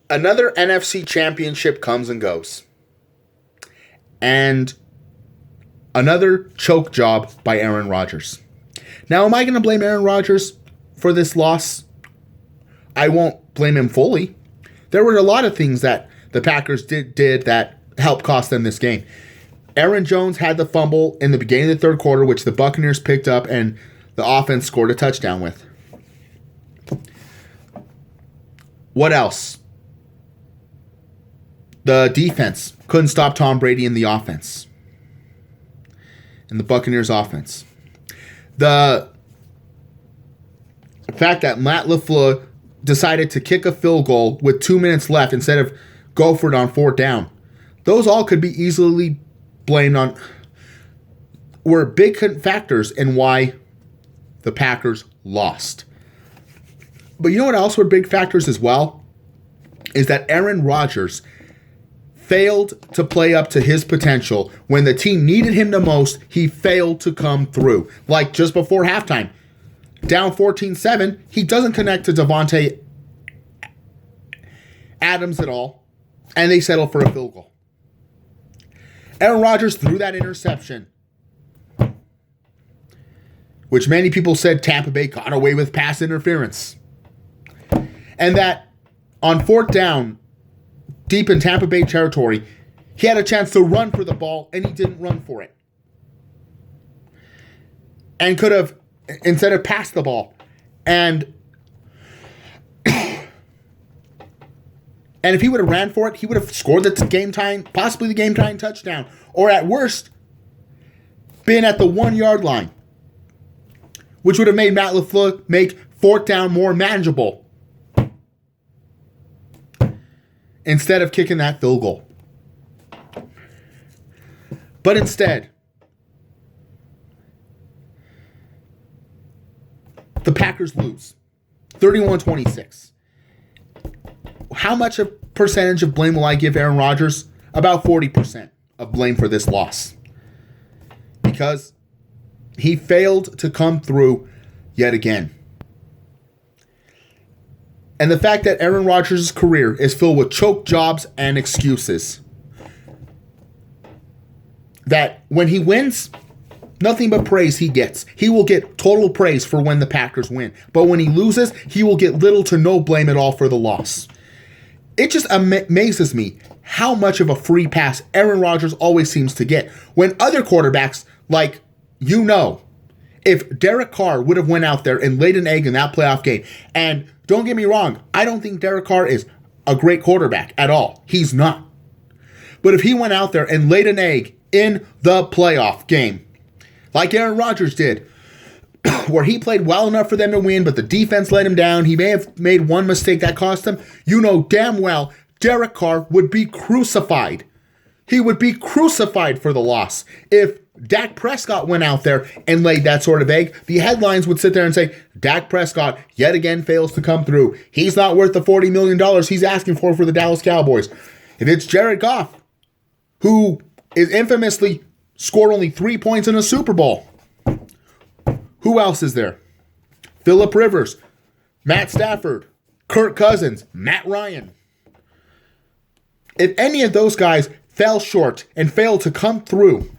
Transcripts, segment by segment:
Another NFC championship comes and goes. And another choke job by Aaron Rodgers. Now, am I going to blame Aaron Rodgers for this loss? I won't blame him fully. There were a lot of things that the Packers did that helped cost them this game. Aaron Jones had the fumble in the beginning of the third quarter, which the Buccaneers picked up, and the offense scored a touchdown with. What else? The defense couldn't stop Tom Brady in the offense. In the Buccaneers offense. The fact that Matt LaFleur decided to kick a field goal with 2 minutes left instead of go for it on fourth down. Those all could be easily blamed on, were big factors in why the Packers lost. But you know what else were big factors as well? Is that Aaron Rodgers failed to play up to his potential. When the team needed him the most, he failed to come through. Like just before halftime, down 14-7, he doesn't connect to Devontae Adams at all, and they settle for a field goal. Aaron Rodgers threw that interception, which many people said Tampa Bay got away with pass interference. And that on fourth down, deep in Tampa Bay territory, he had a chance to run for the ball, and he didn't run for it. And could have, instead of passed the ball. And if he would have ran for it, he would have scored the game-tying, possibly the game-tying touchdown. Or at worst, been at the 1 yard line, which would have made Matt LaFleur make fourth down more manageable, instead of kicking that field goal. But instead, the Packers lose 31-26. How much a percentage of blame will I give Aaron Rodgers? About 40% of blame for this loss. Because he failed to come through yet again. And the fact that Aaron Rodgers' career is filled with choke jobs and excuses. That when he wins, nothing but praise he gets. He will get total praise for when the Packers win. But when he loses, he will get little to no blame at all for the loss. It just amazes me how much of a free pass Aaron Rodgers always seems to get. When other quarterbacks, like, if Derek Carr would have went out there and laid an egg in that playoff game, and don't get me wrong, I don't think Derek Carr is a great quarterback at all. He's not. But if he went out there and laid an egg in the playoff game, like Aaron Rodgers did, where he played well enough for them to win, but the defense let him down, he may have made one mistake that cost him, you know damn well Derek Carr would be crucified. He would be crucified for the loss. If Dak Prescott went out there and laid that sort of egg, the headlines would sit there and say, Dak Prescott yet again fails to come through. He's not worth the $40 million he's asking for the Dallas Cowboys. If it's Jared Goff, who is infamously scored only 3 points in a Super Bowl, who else is there? Phillip Rivers, Matt Stafford, Kirk Cousins, Matt Ryan. If any of those guys fell short and failed to come through,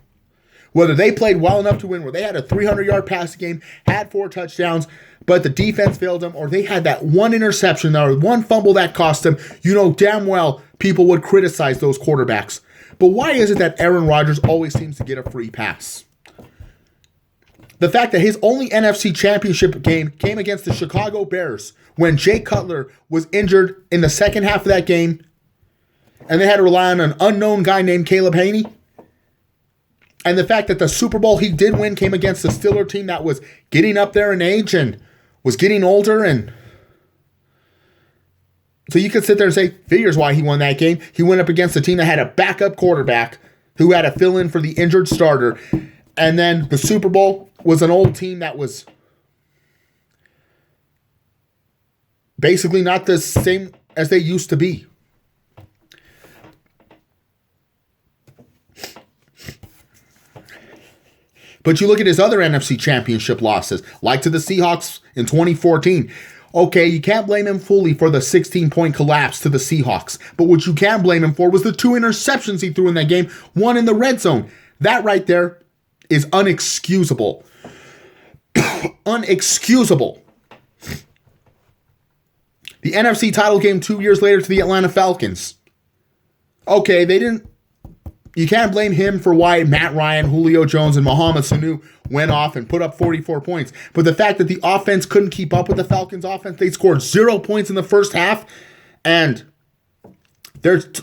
whether they played well enough to win, where they had a 300-yard passing game, had 4 touchdowns, but the defense failed them, or they had that one interception or one fumble that cost them, you know damn well people would criticize those quarterbacks. But why is it that Aaron Rodgers always seems to get a free pass? The fact that his only NFC championship game came against the Chicago Bears when Jay Cutler was injured in the second half of that game, and they had to rely on an unknown guy named Caleb Haney. And the fact that the Super Bowl he did win came against the Steelers team that was getting up there in age and was getting older. And so you could sit there and say, figures why he won that game. He went up against a team that had a backup quarterback who had to fill in for the injured starter. And then the Super Bowl was an old team that was basically not the same as they used to be. But you look at his other NFC championship losses, like to the Seahawks in 2014. Okay, you can't blame him fully for the 16-point collapse to the Seahawks. But what you can blame him for was the 2 interceptions he threw in that game, one in the red zone. That right there is unexcusable. Unexcusable. The NFC title game 2 years later to the Atlanta Falcons. Okay, you can't blame him for why Matt Ryan, Julio Jones, and Mohamed Sanu went off and put up 44 points. But the fact that the offense couldn't keep up with the Falcons offense, they scored 0 points in the first half, and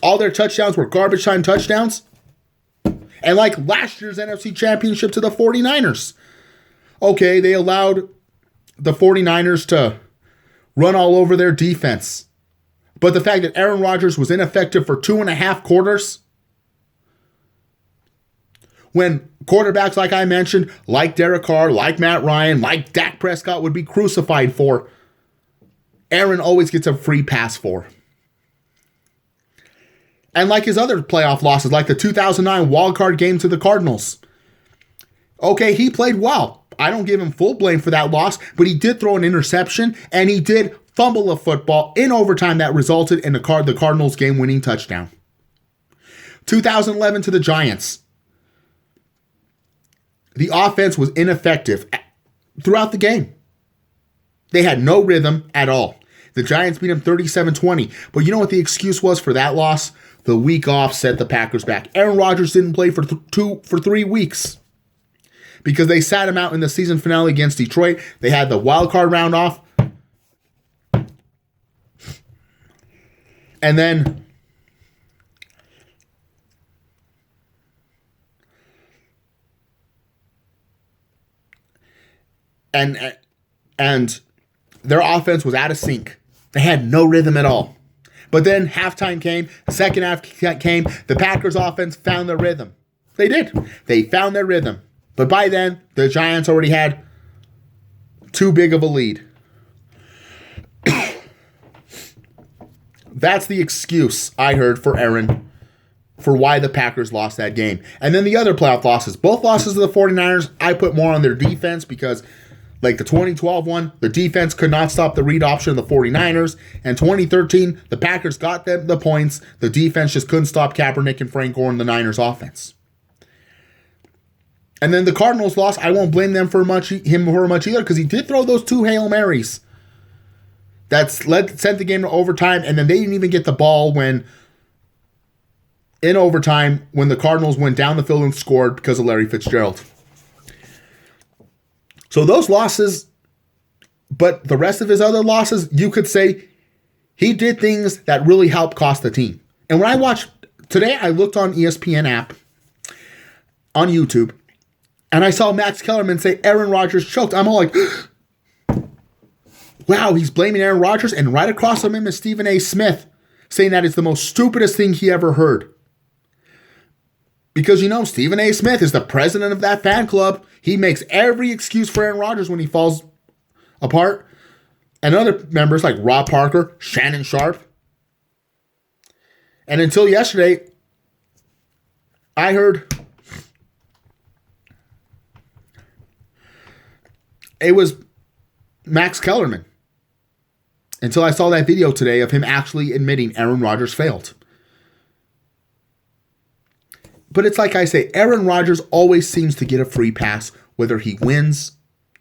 all their touchdowns were garbage time touchdowns. And like last year's NFC Championship to the 49ers. Okay, they allowed the 49ers to run all over their defense. But the fact that Aaron Rodgers was ineffective for 2.5 quarters, when quarterbacks like I mentioned, like Derek Carr, like Matt Ryan, like Dak Prescott would be crucified for, Aaron always gets a free pass for. And like his other playoff losses, like the 2009 wildcard game to the Cardinals. Okay, he played well. I don't give him full blame for that loss, but he did throw an interception, and he did fumble a football in overtime that resulted in the Cardinals game-winning touchdown. 2011 to the Giants. The offense was ineffective throughout the game. They had no rhythm at all. The Giants beat them 37-20. But you know what the excuse was for that loss? The week off set the Packers back. Aaron Rodgers didn't play for 3 weeks because they sat him out in the season finale against Detroit. They had the wild card round off. And then and their offense was out of sync. They had no rhythm at all. But then halftime came, second half came, the Packers offense found their rhythm. They did. They found their rhythm. But by then, the Giants already had too big of a lead. That's the excuse I heard for Aaron for why the Packers lost that game. And then the other playoff losses. Both losses to the 49ers, I put more on their defense because like the 2012 one, the defense could not stop the read option of the 49ers. And 2013, the Packers got them the points. The defense just couldn't stop Kaepernick and Frank Gore in the Niners offense. And then the Cardinals lost. I won't blame him for much either because he did throw those 2 Hail Marys that sent the game to overtime, and then they didn't even get the ball in overtime when the Cardinals went down the field and scored because of Larry Fitzgerald. So those losses, but the rest of his other losses, you could say he did things that really helped cost the team. And when I watched, today I looked on ESPN app on YouTube, and I saw Max Kellerman say Aaron Rodgers choked. I'm all like, wow, he's blaming Aaron Rodgers, and right across from him is Stephen A. Smith saying that it's the most stupidest thing he ever heard. Because, Stephen A. Smith is the president of that fan club. He makes every excuse for Aaron Rodgers when he falls apart. And other members like Rob Parker, Shannon Sharp. And until yesterday, I heard it was Max Kellerman. Until I saw that video today of him actually admitting Aaron Rodgers failed. But it's like I say, Aaron Rodgers always seems to get a free pass, whether he wins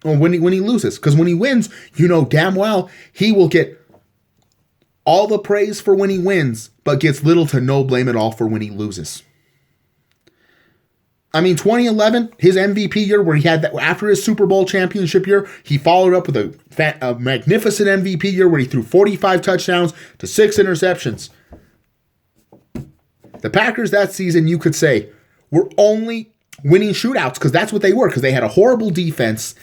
or when he loses. Because when he wins, you know damn well he will get all the praise for when he wins, but gets little to no blame at all for when he loses. I mean, 2011, his MVP year, where he had that after his Super Bowl championship year, he followed up with a magnificent MVP year where he threw 45 touchdowns to 6 interceptions. The Packers that season, you could say, were only winning shootouts because that's what they were, because they had a horrible defense.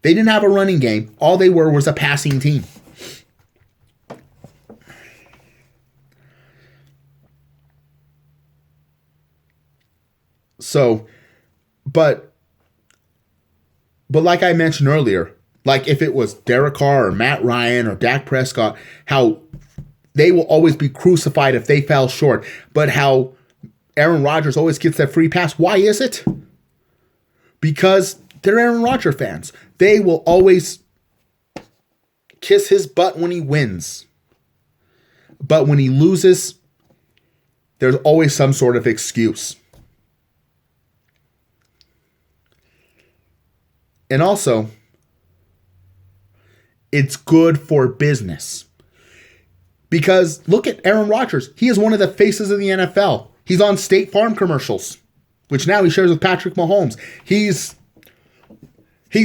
They didn't have a running game. All they were was a passing team. So, but like I mentioned earlier, like if it was Derek Carr or Matt Ryan or Dak Prescott, how they will always be crucified if they fell short. But how Aaron Rodgers always gets that free pass. Why is it? Because they're Aaron Rodgers fans. They will always kiss his butt when he wins. But when he loses, there's always some sort of excuse. And also, it's good for business. Because look at Aaron Rodgers. He is one of the faces of the NFL. He's on State Farm commercials, which now he shares with Patrick Mahomes. He's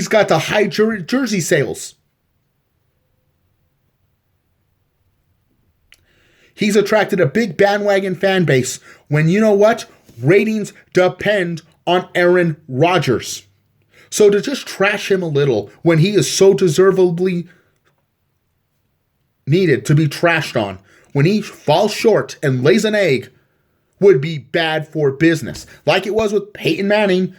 got the high jersey sales. He's attracted a big bandwagon fan base when, you know what? Ratings depend on Aaron Rodgers. So to just trash him a little when he is so deservedly needed to be trashed on, when he falls short and lays an egg, would be bad for business. Like it was with Peyton Manning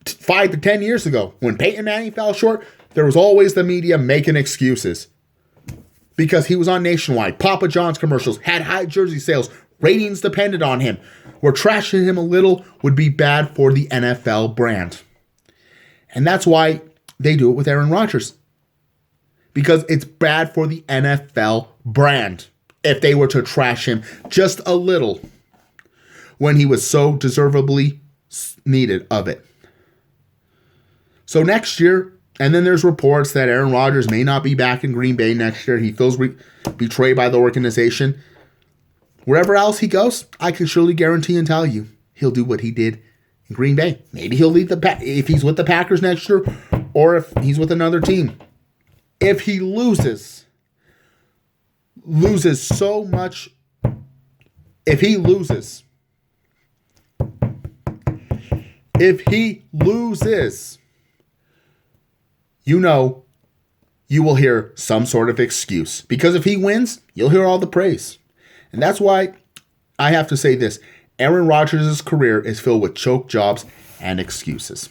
5 to 10 years ago. When Peyton Manning fell short, there was always the media making excuses. Because he was on Nationwide, Papa John's commercials, had high jersey sales, ratings depended on him. Where trashing him a little would be bad for the NFL brand. And that's why they do it with Aaron Rodgers. Because it's bad for the NFL brand if they were to trash him just a little when he was so deservedly needed of it. So next year, and then there's reports that Aaron Rodgers may not be back in Green Bay next year. He feels betrayed by the organization. Wherever else he goes, I can surely guarantee and tell you he'll do what he did in Green Bay. Maybe he'll leave if he's with the Packers next year, or if he's with another team. If he loses so much, if he loses, you know, you will hear some sort of excuse. Because if he wins, you'll hear all the praise. And that's why I have to say this. Aaron Rodgers' career is filled with choke jobs and excuses.